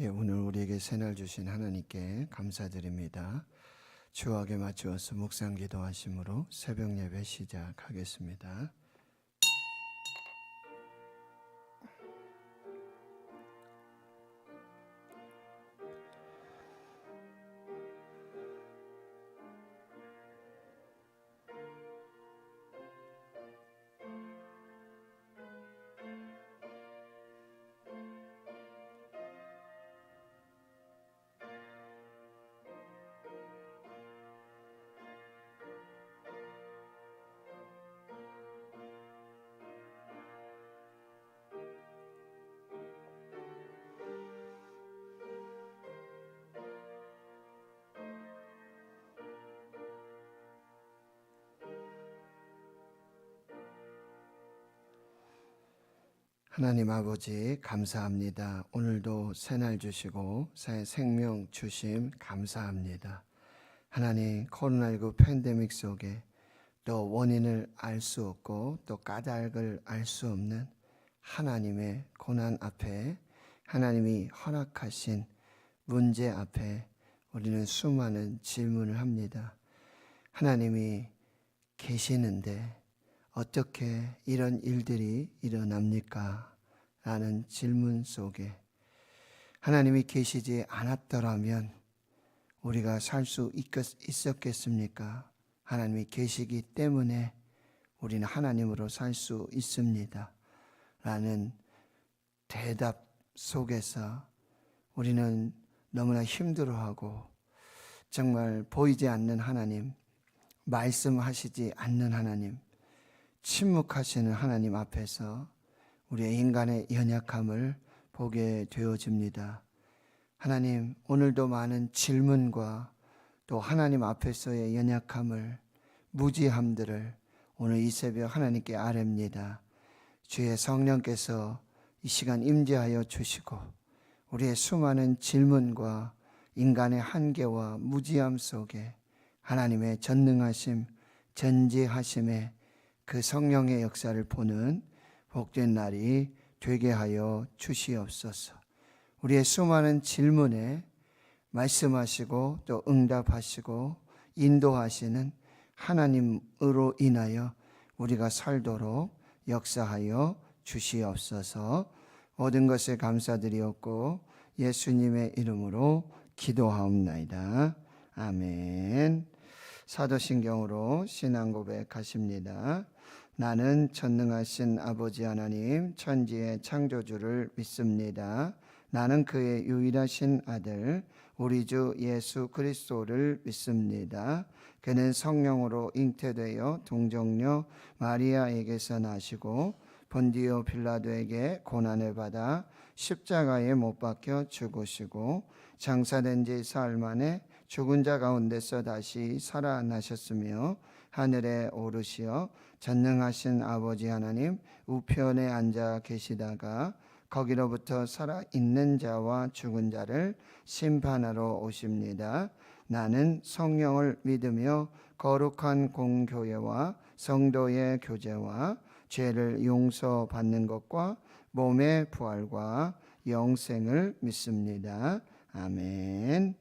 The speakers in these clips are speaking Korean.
오늘 우리에게 새날 주신 하나님께 감사드립니다. 주하게 맞추어서 묵상 기도하심으로 새벽 예배 시작하겠습니다. 하나님 아버지 감사합니다. 오늘도 새날 주시고 새 생명 주심 감사합니다. 하나님, 코로나19 팬데믹 속에 또 원인을 알 수 없고 또 까닭을 알 수 없는 하나님의 고난 앞에, 하나님이 허락하신 문제 앞에 우리는 수많은 질문을 합니다. 하나님이 계시는데 어떻게 이런 일들이 일어납니까? 라는 질문 속에 하나님이 계시지 않았더라면 우리가 살 수 있었겠습니까? 하나님이 계시기 때문에 우리는 하나님으로 살 수 있습니다. 라는 대답 속에서 우리는 너무나 힘들어하고 정말 보이지 않는 하나님, 말씀하시지 않는 하나님, 침묵하시는 하나님 앞에서 우리의 인간의 연약함을 보게 되어집니다. 하나님, 오늘도 많은 질문과 또 하나님 앞에서의 연약함을, 무지함들을 오늘 이 새벽 하나님께 아뢰입니다. 주의 성령께서 이 시간 임재하여 주시고 우리의 수많은 질문과 인간의 한계와 무지함 속에 하나님의 전능하심, 전지하심의 그 성령의 역사를 보는 복된 날이 되게 하여 주시옵소서. 우리의 수많은 질문에 말씀하시고 또 응답하시고 인도하시는 하나님으로 인하여 우리가 살도록 역사하여 주시옵소서. 모든 것에 감사드리옵고 예수님의 이름으로 기도하옵나이다. 아멘. 사도신경으로 신앙 고백하십니다. 나는 전능하신 아버지 하나님 천지의 창조주를 믿습니다. 나는 그의 유일하신 아들 우리 주 예수 그리스도를 믿습니다. 그는 성령으로 잉태되어 동정녀 마리아에게서 나시고 본디오 빌라도에게 고난을 받아 십자가에 못 박혀 죽으시고 장사된 지 사흘 만에 죽은 자 가운데서 다시 살아나셨으며 하늘에 오르시어 전능하신 아버지 하나님 우편에 앉아 계시다가 거기로부터 살아있는 자와 죽은 자를 심판하러 오십니다. 나는 성령을 믿으며 거룩한 공교회와 성도의 교제와 죄를 용서받는 것과 몸의 부활과 영생을 믿습니다. 아멘.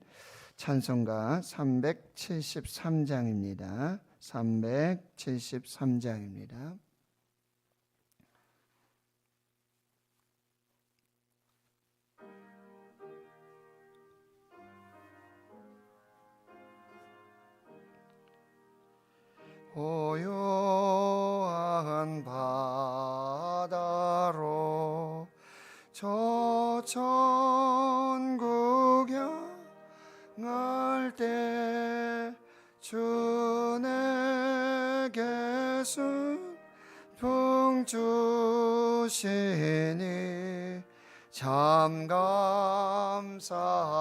찬송가 373장입니다. 373장입니다. 고요한 바다로 저 천국 향할 때 주 내게 순풍 주시니 참 감사합니다.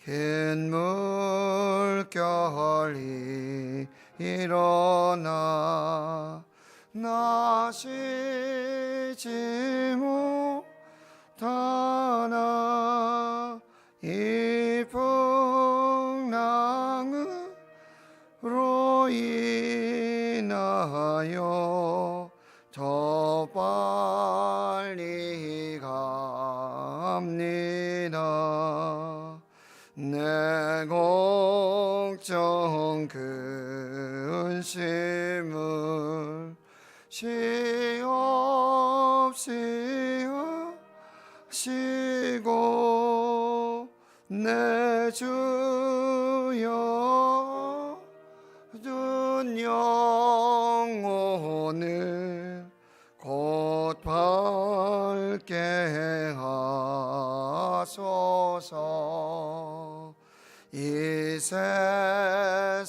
긴 물결이 일어나 나 쉬지 못하나 이 풍랑으로 인하여 더 빨리 내 걱정 근심을 시없이 하시고 내 주여 든 영혼을 곧 밝게 하소서. 이 세상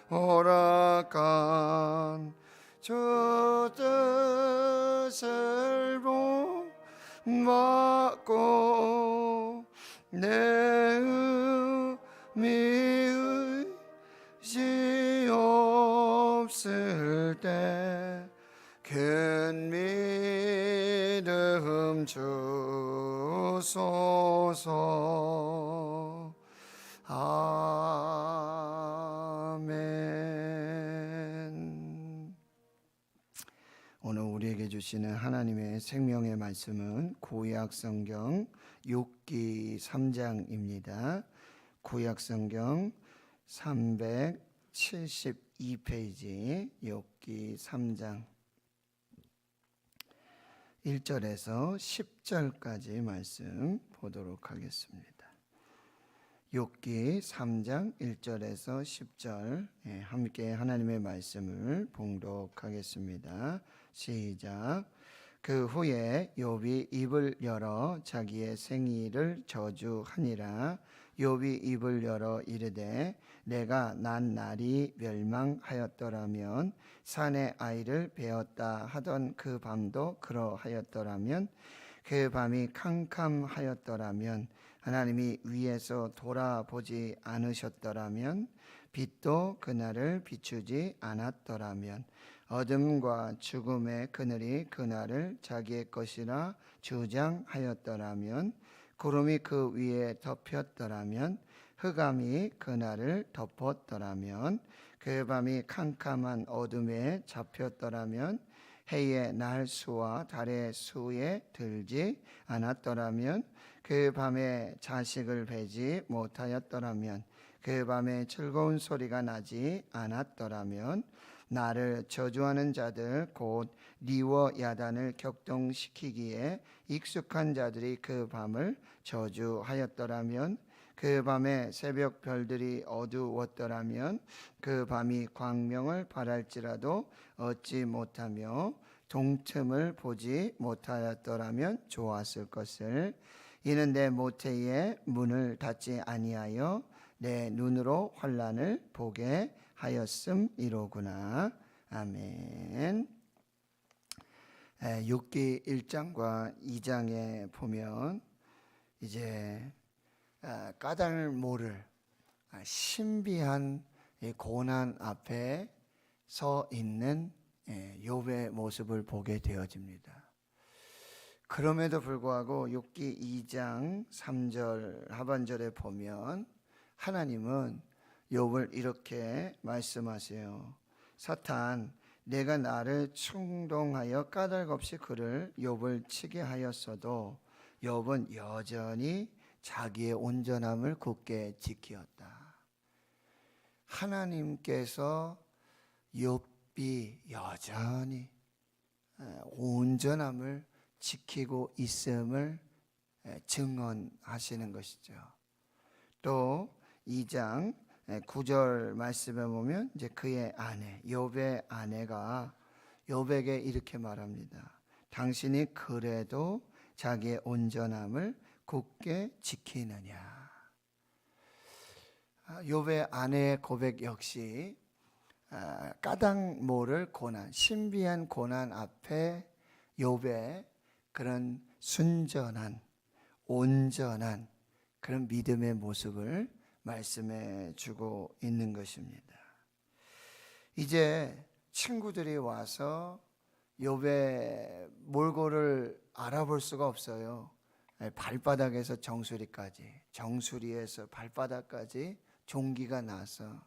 고락한 주 뜻을 본받고 내 의미 의지 없을 때 큰 믿음 주소서. 아멘. 오늘 우리에게 주시는 하나님의 생명의 말씀은 구약성경 욥기 3장입니다. 구약성경 372페이지 욥기 3장 1절에서 10절까지 말씀 보도록 하겠습니다. 욥기 3장 1절에서 10절 함께 하나님의 말씀을 봉독하겠습니다. 시작. 그 후에 욥이 입을 열어 자기의 생일을 저주하니라. 욥이 입을 열어 이르되 내가 난 날이 멸망하였더라면 산의 아이를 베었다 하던 그 밤도 그러하였더라면 그 밤이 캄캄하였더라면 하나님이 위에서 돌아보지 않으셨더라면 빛도 그날을 비추지 않았더라면 어둠과 죽음의 그늘이 그날을 자기의 것이라 주장하였더라면 구름이 그 위에 덮였더라면 흑암이 그날을 덮었더라면 그 밤이 캄캄한 어둠에 잡혔더라면 해의 날 수와 달의 수에 들지 않았더라면 그 밤에 자식을 베지 못하였더라면 그 밤에 즐거운 소리가 나지 않았더라면 나를 저주하는 자들 곧 리워 야단을 격동시키기에 익숙한 자들이 그 밤을 저주하였더라면 그 밤에 새벽 별들이 어두웠더라면 그 밤이 광명을 발할지라도 얻지 못하며 동틈을 보지 못하였더라면 좋았을 것을. 이는 내 모태의 문을 닫지 아니하여 내 눈으로 환난을 보게 하였음이로구나. 아멘. 욥기 1장과 2장에 보면 이제 까닭을 모를 신비한 고난 앞에 서 있는 욥의 모습을 보게 되어집니다. 그럼에도 불구하고 욥기 2장 3절 하반절에 보면 하나님은 욥을 이렇게 말씀하세요. 사탄, 내가 나를 충동하여 까닭없이 그를 욥을 치게 하였어도 욥은 여전히 자기의 온전함을 굳게 지키었다. 하나님께서 욥이 여전히 온전함을 지키고 있음을 증언하시는 것이죠. 또 2장 9절 말씀에 보면 이제 그의 아내 욥의 아내가 욥에게 이렇게 말합니다. 당신이 그래도 자기의 온전함을 굳게 지키느냐. 욥의 아내의 고백 역시 까닭 모를 고난, 신비한 고난 앞에 욥의 그런 순전한, 온전한 그런 믿음의 모습을 말씀해 주고 있는 것입니다. 이제 친구들이 와서 욥의 몰골을 알아볼 수가 없어요. 발바닥에서 정수리까지, 정수리에서 발바닥까지 종기가 나서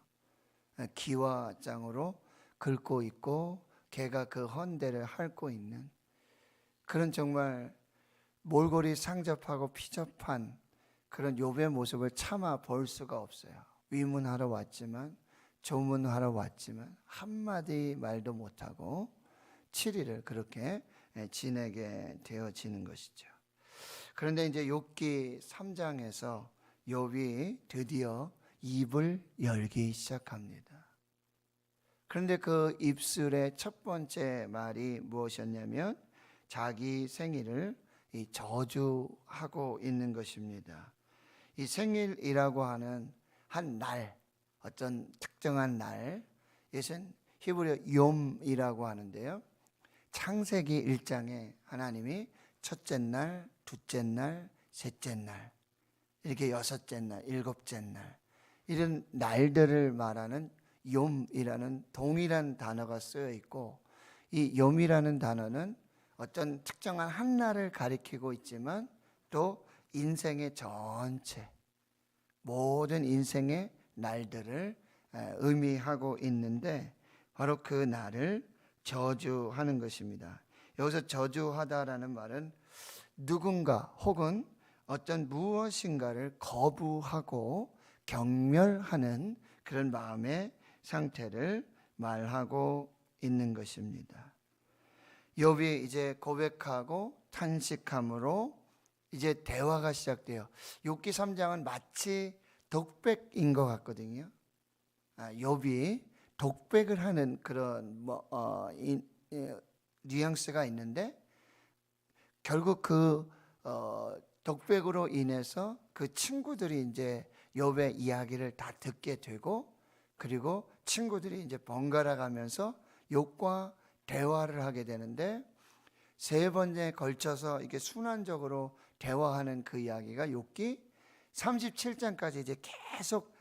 기와장으로 긁고 있고 개가 그 헌대를 핥고 있는 그런 정말 몰골이 상접하고 피접한 그런 욥의 모습을 참아 볼 수가 없어요. 위문하러 왔지만, 조문하러 왔지만 한마디 말도 못하고 7일을 그렇게 지내게 되어지는 것이죠. 그런데 이제 욥기 3장에서 욥이 드디어 입을 열기 시작합니다. 그런데 그 입술의 첫 번째 말이 무엇이었냐면 자기 생일을 저주하고 있는 것입니다. 이 생일이라고 하는 한 날, 어떤 특정한 날, 이것은 히브리어 욤이라고 하는데요. 창세기 1장에 하나님이 첫째 날, 둘째 날, 셋째 날, 이렇게 여섯째 날, 일곱째 날, 이런 날들을 말하는 욤이라는 동일한 단어가 쓰여 있고, 이 욤이라는 단어는 어떤 특정한 한 날을 가리키고 있지만 또 인생의 전체, 모든 인생의 날들을 의미하고 있는데 바로 그 날을 저주하는 것입니다. 여기서 저주하다라는 말은 누군가 혹은 어떤 무엇인가를 거부하고 경멸하는 그런 마음의 상태를 말하고 있는 것입니다. 욥이 이제 고백하고 탄식함으로 이제 대화가 시작돼요. 욥기 3장은 마치 독백인 것 같거든요. 욥이 독백을 하는 그런 뉘앙스가 있는데 결국 그 독백으로 인해서 그 친구들이 이제 욥의 이야기를 다 듣게 되고, 그리고 친구들이 이제 번갈아 가면서 욥과 대화를 하게 되는데, 세 번에 걸쳐서 이게 순환적으로 대화하는 그 이야기가 욥기 37장까지 이제 계속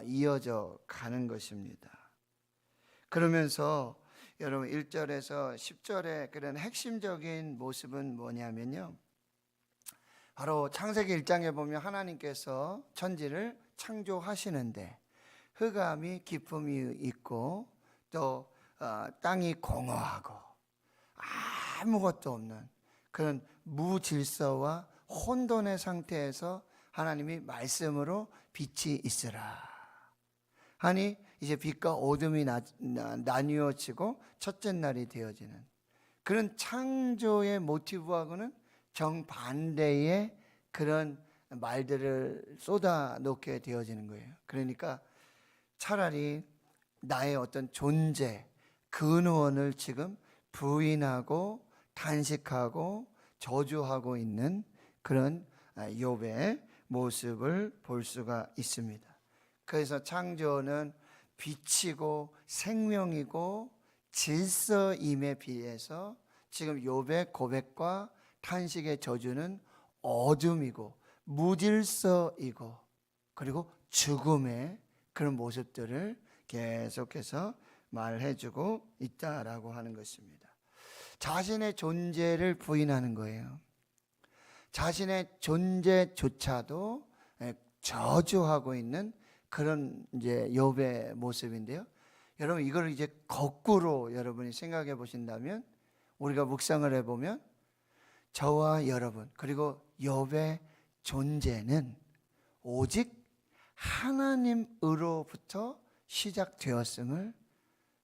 이어져 가는 것입니다. 그러면서 여러분 1절에서 10절의 그런 핵심적인 모습은 뭐냐면요, 바로 창세기 1장에 보면 하나님께서 천지를 창조하시는데 흑암이 기품이 있고 또 땅이 공허하고 아무것도 없는 그런 무질서와 혼돈의 상태에서 하나님이 말씀으로 빛이 있으라 하니 이제 빛과 어둠이 나뉘어지고 첫째 날이 되어지는 그런 창조의 모티브하고는 정반대의 그런 말들을 쏟아놓게 되어지는 거예요. 그러니까 차라리 나의 어떤 존재, 근원을 지금 부인하고 탄식하고 저주하고 있는 그런 욥의 모습을 볼 수가 있습니다. 그래서 창조는 빛이고 생명이고 질서임에 비해서 지금 욥의 고백과 탄식의 저주는 어둠이고 무질서이고 그리고 죽음의 그런 모습들을 계속해서 말해주고 있다라고 하는 것입니다. 자신의 존재를 부인하는 거예요. 자신의 존재조차도 저주하고 있는 그런 이제 욥의 모습인데요. 여러분 이걸 이제 거꾸로 여러분이 생각해 보신다면, 우리가 묵상을 해보면 저와 여러분 그리고 욥의 존재는 오직 하나님으로부터 시작되었음을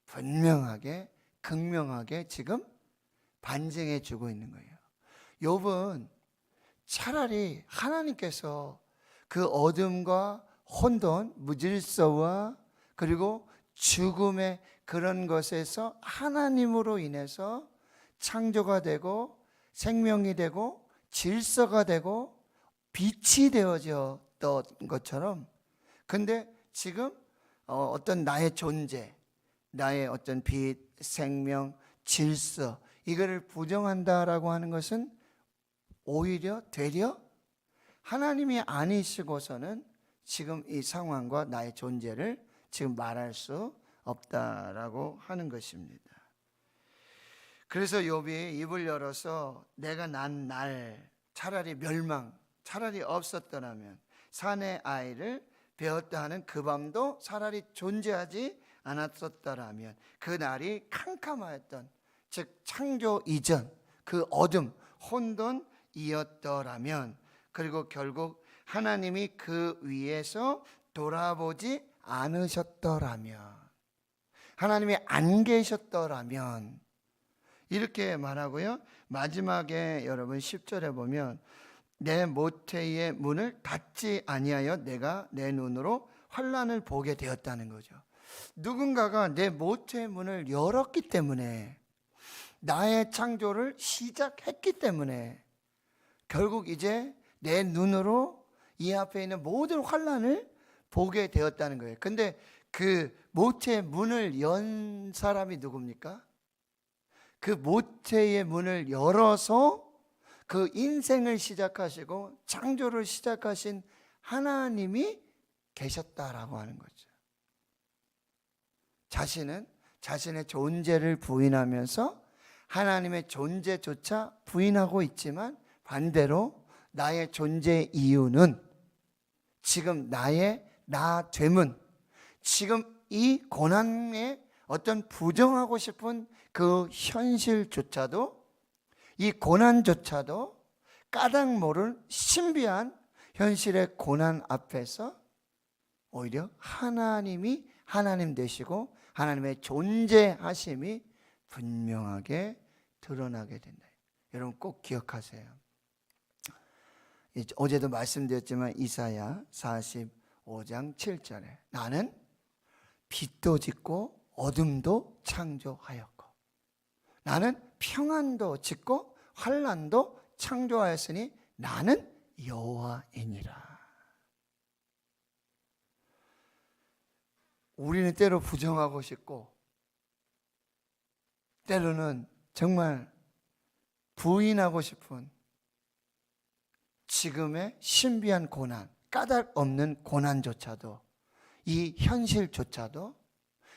분명하게 극명하게 지금 반증해 주고 있는 거예요. 욥은 차라리 하나님께서 그 어둠과 혼돈, 무질서와 그리고 죽음의 그런 것에서 하나님으로 인해서 창조가 되고 생명이 되고 질서가 되고 빛이 되어졌던 것처럼, 근데 지금 어떤 나의 존재, 나의 어떤 빛, 생명, 질서 이거를 부정한다라고 하는 것은 오히려 되려 하나님이 아니시고서는 지금 이 상황과 나의 존재를 지금 말할 수 없다라고 하는 것입니다. 그래서 욥이 입을 열어서 내가 난 날 차라리 멸망, 차라리 없었더라면 사내 아이를 배웠다 하는 그 밤도 차라리 존재하지 않았었더라면, 그 날이 캄캄하였던 즉 창조 이전 그 어둠 혼돈이었더라면, 그리고 결국 하나님이 그 위에서 돌아보지 않으셨더라면, 하나님이 안 계셨더라면, 이렇게 말하고요. 마지막에 여러분 10절에 보면 내 모태의 문을 닫지 아니하여 내가 내 눈으로 환난을 보게 되었다는 거죠. 누군가가 내 모태의 문을 열었기 때문에, 나의 창조를 시작했기 때문에 결국 이제 내 눈으로 이 앞에 있는 모든 환난을 보게 되었다는 거예요. 근데 그 모태의 문을 연 사람이 누굽니까? 그 모태의 문을 열어서 그 인생을 시작하시고 창조를 시작하신 하나님이 계셨다라고 하는 거죠. 자신은 자신의 존재를 부인하면서 하나님의 존재조차 부인하고 있지만, 반대로 나의 존재 이유는 지금 나의 나됨은, 지금 이 고난에 어떤 부정하고 싶은 그 현실조차도, 이 고난조차도 까닭 모를 신비한 현실의 고난 앞에서 오히려 하나님이 하나님 되시고 하나님의 존재하심이 분명하게 드러나게 된다. 여러분 꼭 기억하세요. 어제도 말씀드렸지만 이사야 45장 7절에 나는 빛도 짓고 어둠도 창조하였고 나는 평안도 짓고 환난도 창조하였으니 나는 여호와이니라. 우리는 때로 부정하고 싶고 때로는 정말 부인하고 싶은 지금의 신비한 고난, 까닭 없는 고난조차도, 이 현실조차도,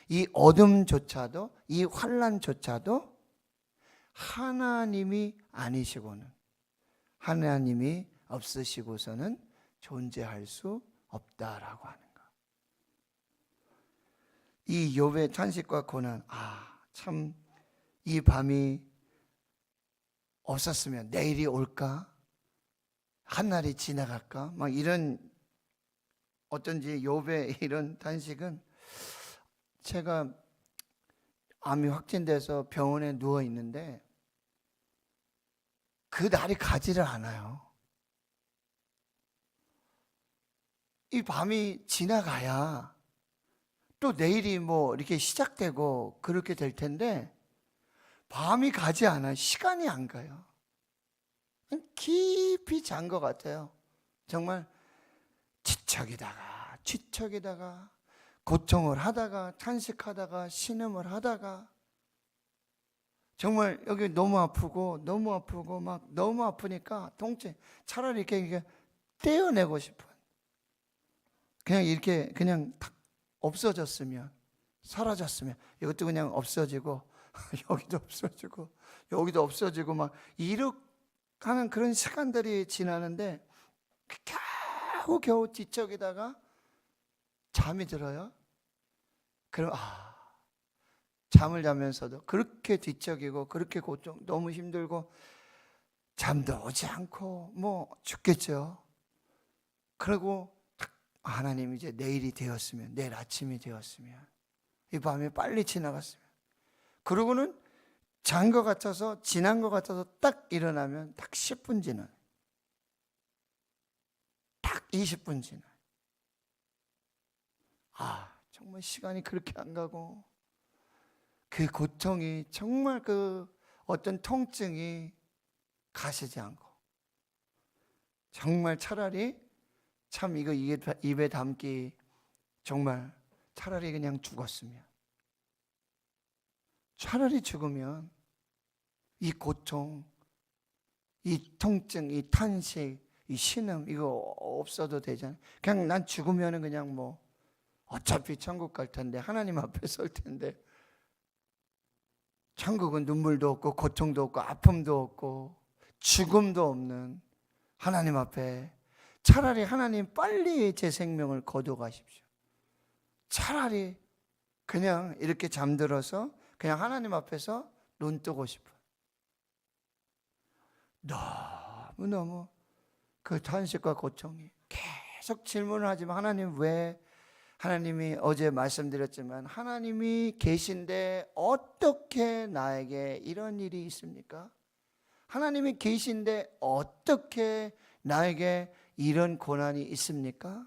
이 어둠조차도, 이 환난조차도 하나님이 아니시고는, 하나님이 없으시고서는 존재할 수 없다라고 하는 것. 이 욥의 탄식과 고난, 참 이 밤이 없었으면 내일이 올까? 한날이 지나갈까? 막 이런, 어쩐지 욥의 이런 탄식은, 제가 암이 확진돼서 병원에 누워 있는데 그 날이 가지를 않아요. 이 밤이 지나가야 또 내일이 뭐 이렇게 시작되고 그렇게 될 텐데 밤이 가지 않아요. 시간이 안 가요. 깊이 잔 것 같아요. 정말 지척이다가 고통을 하다가 탄식하다가 신음을 하다가 정말 여기 너무 아프고 막 너무 아프니까 통증, 차라리 이렇게 떼어내고 싶은, 그냥 이렇게 그냥 탁 없어졌으면, 사라졌으면, 이것도 그냥 없어지고 여기도 없어지고 여기도 없어지고 막 이렇게 하는 그런 시간들이 지나는데 겨우 뒤척이다가 잠이 들어요. 그럼 잠을 자면서도 그렇게 뒤척이고 그렇게 고통, 너무 힘들고 잠도 오지 않고 뭐 죽겠죠. 그리고 하나님 이제 내일이 되었으면, 내일 아침이 되었으면, 이 밤이 빨리 지나갔으면, 그러고는 잔 것 같아서, 지난 것 같아서 딱 일어나면 딱 10분 지나요. 딱 20분 지나요. 정말 시간이 그렇게 안 가고 그 고통이, 정말 그 어떤 통증이 가시지 않고, 정말 차라리 참 이거 입에 담기 정말 차라리 그냥 죽었으면, 차라리 죽으면 이 고통, 이 통증, 이 탄식, 이 신음 이거 없어도 되잖아요. 그냥 난 죽으면은 그냥 뭐 어차피 천국 갈 텐데, 하나님 앞에 설 텐데, 천국은 눈물도 없고 고통도 없고 아픔도 없고 죽음도 없는 하나님 앞에, 차라리 하나님 빨리 제 생명을 거둬 가십시오. 차라리 그냥 이렇게 잠들어서 그냥 하나님 앞에서 눈 뜨고 싶어. 너무너무 그 탄식과 고통이 계속 질문을 하지만 하나님 왜? 하나님이 어제 말씀드렸지만 하나님이 계신데 어떻게 나에게 이런 일이 있습니까? 하나님이 계신데 어떻게 나에게 이런 고난이 있습니까?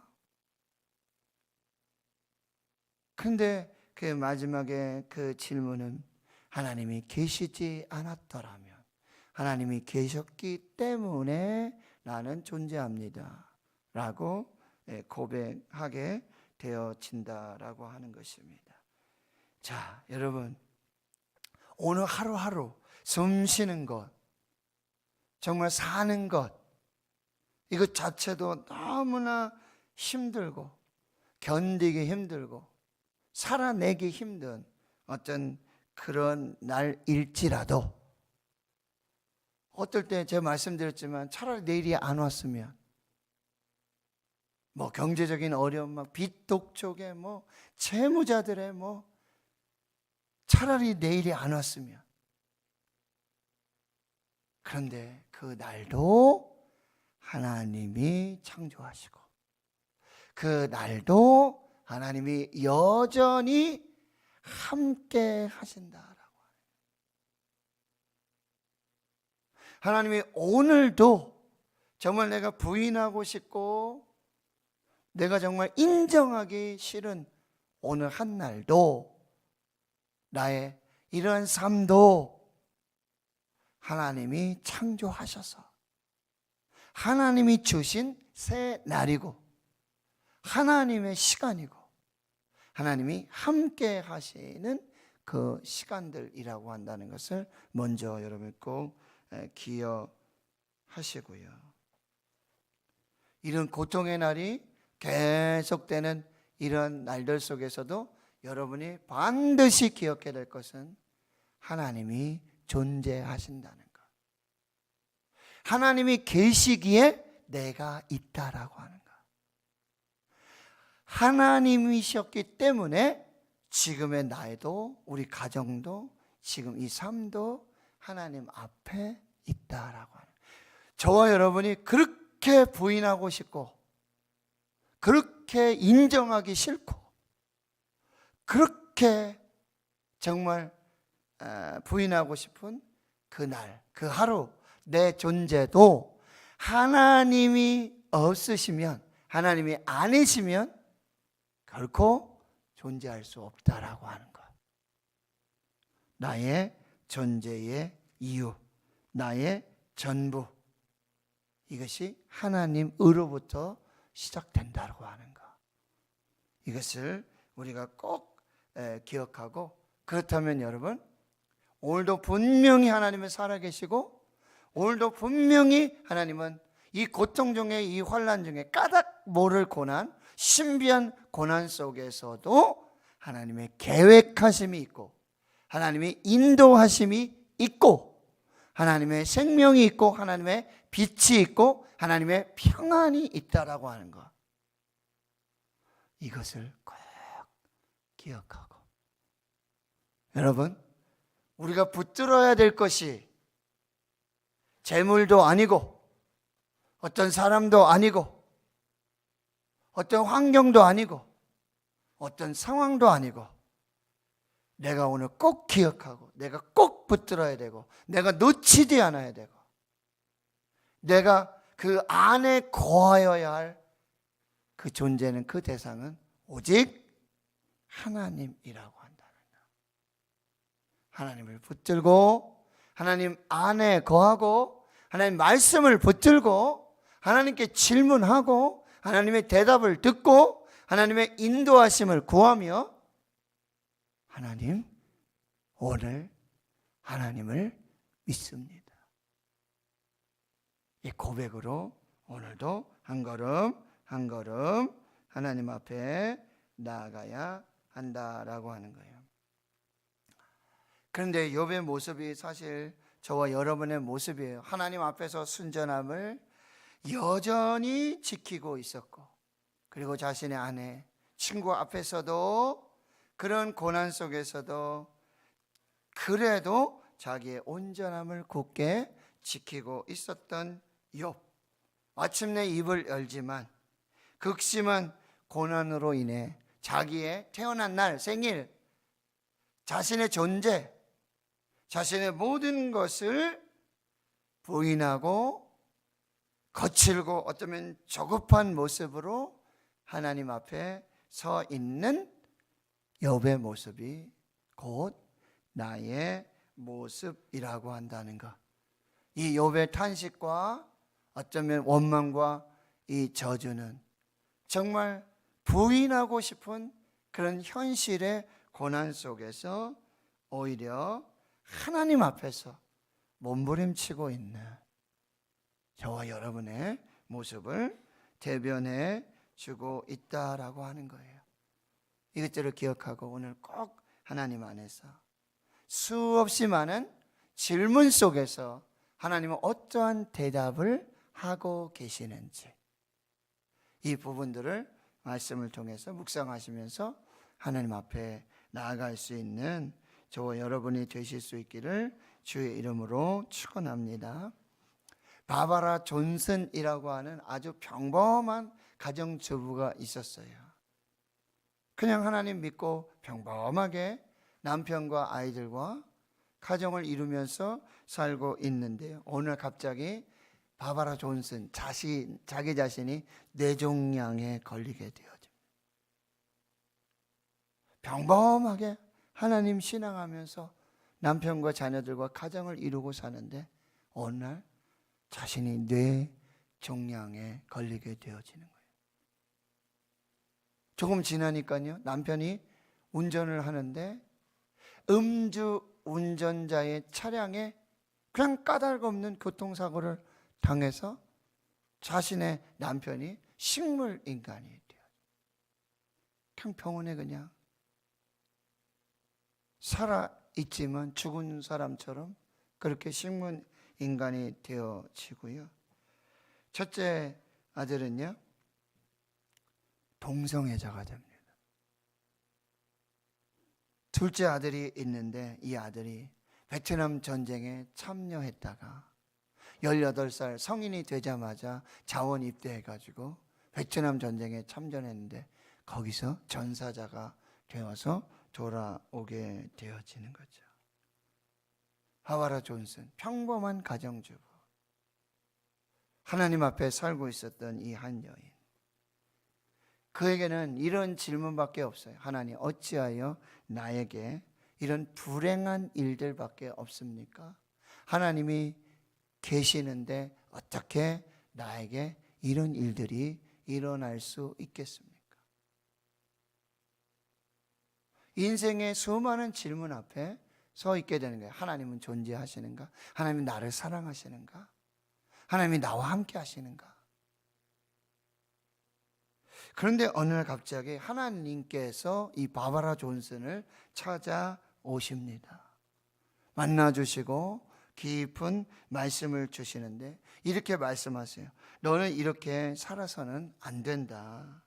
그런데 그 마지막에 그 질문은 하나님이 계시지 않았더라면, 하나님이 계셨기 때문에 나는 존재합니다 라고 고백하게 되어진다라고 하는 것입니다. 자, 여러분, 오늘 하루하루 숨 쉬는 것, 정말 사는 것, 이것 자체도 너무나 힘들고 견디기 힘들고 살아내기 힘든 어떤 그런 날일지라도, 어떨 때 제가 말씀드렸지만 차라리 내일이 안 왔으면, 뭐 경제적인 어려움, 막 빚 독촉에 뭐 채무자들의 뭐 차라리 내일이 안 왔으면. 그런데 그 날도 하나님이 창조하시고 그 날도 하나님이 여전히 함께 하신다라고. 하나님이 오늘도 정말 내가 부인하고 싶고 내가 정말 인정하기 싫은 오늘 한 날도, 나의 이런 삶도 하나님이 창조하셔서 하나님이 주신 새 날이고 하나님의 시간이고 하나님이 함께 하시는 그 시간들이라고 한다는 것을 먼저 여러분 꼭 기억하시고요. 이런 고통의 날이 계속되는 이런 날들 속에서도 여러분이 반드시 기억해야 될 것은 하나님이 존재하신다는 것. 하나님이 계시기에 내가 있다라고 하는 것. 하나님이셨기 때문에 지금의 나에도, 우리 가정도, 지금 이 삶도 하나님 앞에 있다라고 하는 것. 저와 여러분이 그렇게 부인하고 싶고 그렇게 인정하기 싫고 그렇게 정말 부인하고 싶은 그날, 그 하루, 내 존재도 하나님이 없으시면, 하나님이 아니시면 결코 존재할 수 없다라고 하는 것. 나의 존재의 이유, 나의 전부, 이것이 하나님으로부터 시작된다고 하는 것. 이것을 우리가 꼭 기억하고, 그렇다면 여러분, 오늘도 분명히 하나님은 살아계시고 오늘도 분명히 하나님은 이 고통 중에, 이 환난 중에, 까닭 모를 고난, 신비한 고난 속에서도 하나님의 계획하심이 있고 하나님의 인도하심이 있고 하나님의 생명이 있고 하나님의 빛이 있고 하나님의 평안이 있다라고 하는 것. 이것을 꼭 기억하고, 여러분, 우리가 붙들어야 될 것이 재물도 아니고 어떤 사람도 아니고 어떤 환경도 아니고 어떤 상황도 아니고, 내가 오늘 꼭 기억하고 내가 꼭 붙들어야 되고 내가 놓치지 않아야 되고 내가 그 안에 거하여야 할 그 존재는, 그 대상은 오직 하나님이라고 한다는 것. 하나님을 붙들고 하나님 안에 거하고 하나님 말씀을 붙들고 하나님께 질문하고 하나님의 대답을 듣고 하나님의 인도하심을 구하며, 하나님, 오늘 하나님을 믿습니다. 이 고백으로 오늘도 한 걸음 한 걸음 하나님 앞에 나아가야 한다라고 하는 거예요. 그런데 욥의 모습이 사실 저와 여러분의 모습이에요. 하나님 앞에서 순전함을 여전히 지키고 있었고, 그리고 자신의 아내, 친구 앞에서도 그런 고난 속에서도 그래도 자기의 온전함을 굳게 지키고 있었던 욥. 마침내 입을 열지만 극심한 고난으로 인해 자기의 태어난 날, 생일, 자신의 존재, 자신의 모든 것을 부인하고 거칠고 어쩌면 저급한 모습으로 하나님 앞에 서 있는 욥의 모습이 곧 나의 모습이라고 한다는 것. 이 욥의 탄식과 어쩌면 원망과 이 저주는 정말 부인하고 싶은 그런 현실의 고난 속에서 오히려 하나님 앞에서 몸부림치고 있는 저와 여러분의 모습을 대변해 주고 있다라고 하는 거예요. 이것들을 기억하고 오늘 꼭 하나님 안에서 수없이 많은 질문 속에서 하나님은 어떠한 대답을 하고 계시는지 이 부분들을 말씀을 통해서 묵상하시면서 하나님 앞에 나아갈 수 있는 저와 여러분이 되실 수 있기를 주의 이름으로 축원합니다. 바바라 존슨이라고 하는 아주 평범한 가정주부가 있었어요. 그냥 하나님 믿고 평범하게 남편과 아이들과 가정을 이루면서 살고 있는데요. 오늘 갑자기 바바라 존슨 자기 자신이 뇌종양에 걸리게 되어집니다. 평범하게 하나님 신앙하면서 남편과 자녀들과 가정을 이루고 사는데 어느 날 자신이 뇌종양에 걸리게 되어지는 거예요. 조금 지나니까요, 남편이 운전을 하는데 음주 운전자의 차량에 그냥 까닭 없는 교통사고를 당해서 자신의 남편이 식물인간이 돼요. 그냥 병원에 그냥 살아있지만 죽은 사람처럼 그렇게 식물인간이 되어지고요. 첫째 아들은요, 동성애자가 됩니다. 둘째 아들이 있는데 이 아들이 베트남 전쟁에 참여했다가 18살 성인이 되자마자 자원 입대해가지고 베트남 전쟁에 참전했는데 거기서 전사자가 되어서 돌아오게 되어지는 거죠. 바바라 존슨, 평범한 가정주부, 하나님 앞에 살고 있었던 이 한 여인, 그에게는 이런 질문밖에 없어요. 하나님, 어찌하여 나에게 이런 불행한 일들밖에 없습니까? 하나님이 계시는데 어떻게 나에게 이런 일들이 일어날 수 있겠습니까? 인생의 수많은 질문 앞에 서 있게 되는 거예요. 하나님은 존재하시는가? 하나님은 나를 사랑하시는가? 하나님이 나와 함께 하시는가? 그런데 어느 날 갑자기 하나님께서 이 바바라 존슨을 찾아오십니다. 만나주시고 깊은 말씀을 주시는데 이렇게 말씀하세요. 너는 이렇게 살아서는 안 된다.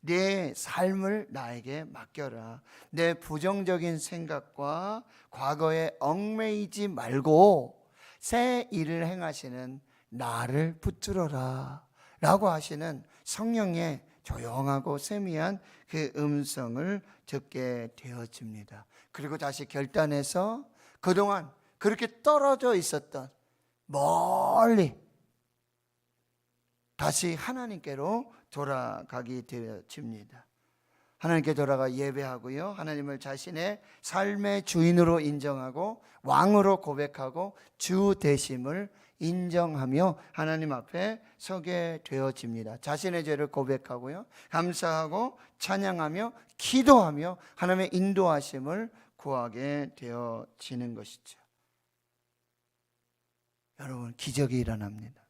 내 삶을 나에게 맡겨라. 내 부정적인 생각과 과거에 얽매이지 말고 새 일을 행하시는 나를 붙들어라 라고 하시는 성령의 조용하고 세미한 그 음성을 듣게 되어집니다. 그리고 다시 결단해서 그동안 그렇게 떨어져 있었던 멀리 다시 하나님께로 돌아가게 되어집니다. 하나님께 돌아가 예배하고요, 하나님을 자신의 삶의 주인으로 인정하고 왕으로 고백하고 주 되심을 인정하며 하나님 앞에 서게 되어집니다. 자신의 죄를 고백하고요, 감사하고 찬양하며 기도하며 하나님의 인도하심을 구하게 되어지는 것이죠. 여러분, 기적이 일어납니다.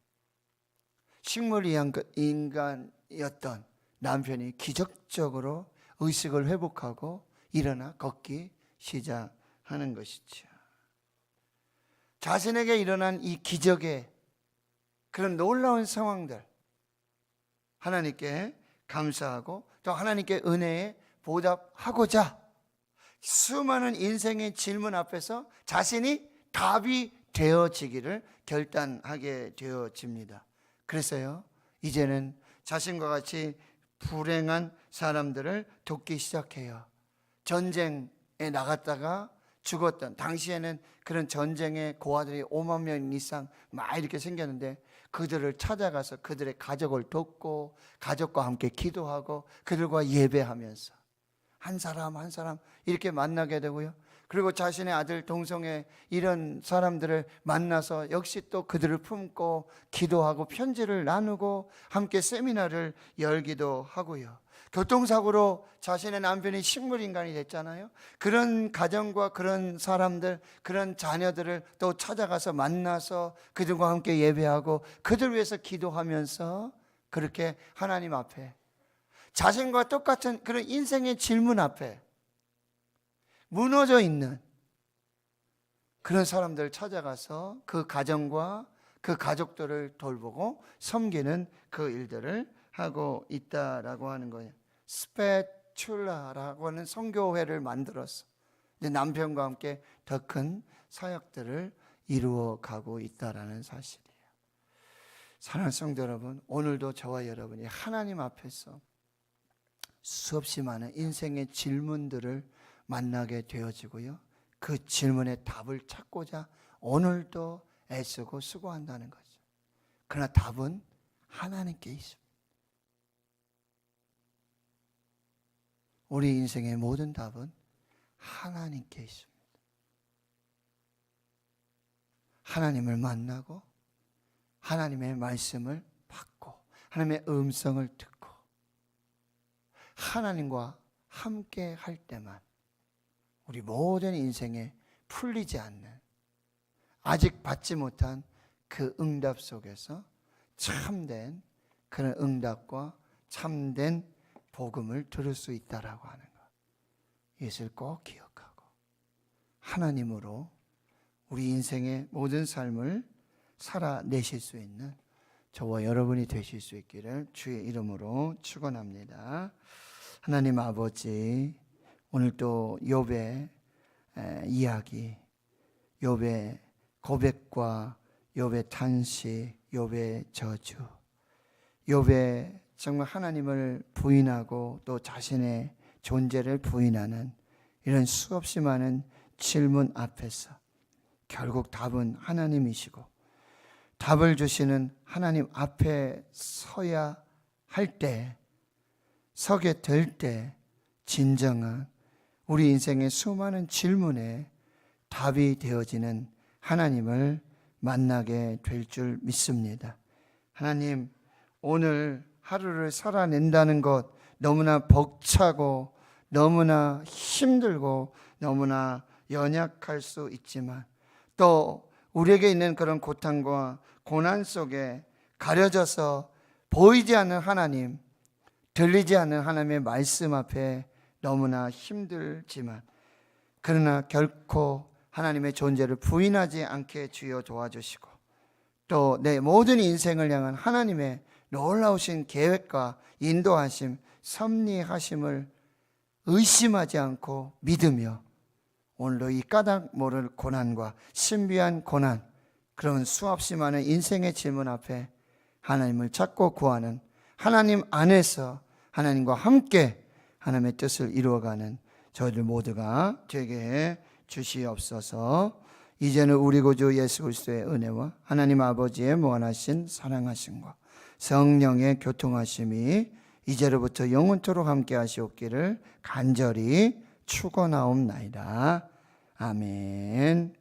식물인간이었던 남편이 기적적으로 의식을 회복하고 일어나 걷기 시작하는 것이죠. 자신에게 일어난 이 기적의 그런 놀라운 상황들, 하나님께 감사하고 또 하나님께 은혜에 보답하고자 수많은 인생의 질문 앞에서 자신이 답이 되어지기를 결단하게 되어집니다. 그래서요, 이제는 자신과 같이 불행한 사람들을 돕기 시작해요. 전쟁에 나갔다가 죽었던, 당시에는 그런 전쟁의 고아들이 5만 명 이상 막 이렇게 생겼는데, 그들을 찾아가서 그들의 가족을 돕고 가족과 함께 기도하고 그들과 예배하면서 한 사람 한 사람 이렇게 만나게 되고요. 그리고 자신의 아들 동성애 이런 사람들을 만나서 역시 또 그들을 품고 기도하고 편지를 나누고 함께 세미나를 열기도 하고요. 교통사고로 자신의 남편이 식물인간이 됐잖아요. 그런 가정과 그런 사람들, 그런 자녀들을 또 찾아가서 만나서 그들과 함께 예배하고 그들 위해서 기도하면서 그렇게 하나님 앞에 자신과 똑같은 그런 인생의 질문 앞에 무너져 있는 그런 사람들을 찾아가서 그 가정과 그 가족들을 돌보고 섬기는 그 일들을 하고 있다라고 하는 거예요. 스페출라라고 하는 선교회를 만들어서 남편과 함께 더 큰 사역들을 이루어 가고 있다라는 사실이에요. 사랑하는 성도 여러분, 오늘도 저와 여러분이 하나님 앞에서 수없이 많은 인생의 질문들을 만나게 되어지고요. 그 질문의 답을 찾고자 오늘도 애쓰고 수고한다는 거죠. 그러나 답은 하나님께 있습니다. 우리 인생의 모든 답은 하나님께 있습니다. 하나님을 만나고 하나님의 말씀을 받고 하나님의 음성을 듣고 하나님과 함께 할 때만 우리 모든 인생에 풀리지 않는, 아직 받지 못한 그 응답 속에서 참된 그런 응답과 참된 복음을 들을 수 있다라고 하는 것, 이것을 꼭 기억하고 하나님으로 우리 인생의 모든 삶을 살아내실 수 있는 저와 여러분이 되실 수 있기를 주의 이름으로 축원합니다. 하나님 아버지, 오늘 또 욥의 이야기, 욥의 고백과 욥의 탄식, 욥의 저주, 욥의 정말 하나님을 부인하고 또 자신의 존재를 부인하는 이런 수없이 많은 질문 앞에서 결국 답은 하나님이시고 답을 주시는 하나님 앞에 서야 할 때, 서게 될 때 진정한 우리 인생의 수많은 질문에 답이 되어지는 하나님을 만나게 될 줄 믿습니다. 하나님, 오늘 하루를 살아낸다는 것 너무나 벅차고 너무나 힘들고 너무나 연약할 수 있지만 또 우리에게 있는 그런 고통과 고난 속에 가려져서 보이지 않는 하나님, 들리지 않는 하나님의 말씀 앞에 너무나 힘들지만 그러나 결코 하나님의 존재를 부인하지 않게 주여 도와주시고 또 내 모든 인생을 향한 하나님의 놀라우신 계획과 인도하심, 섭리하심을 의심하지 않고 믿으며 오늘도 이 까닭 모를 고난과 신비한 고난, 그런 수없이 많은 인생의 질문 앞에 하나님을 찾고 구하는, 하나님 안에서 하나님과 함께 하나님의 뜻을 이루어가는 저희들 모두가 되게 해 주시옵소서. 이제는 우리 구주 예수 그리스도의 은혜와 하나님 아버지의 무한하신 사랑하심과 성령의 교통하심이 이제로부터 영원토록 함께 하시옵기를 간절히 축원하옵나이다. 아멘.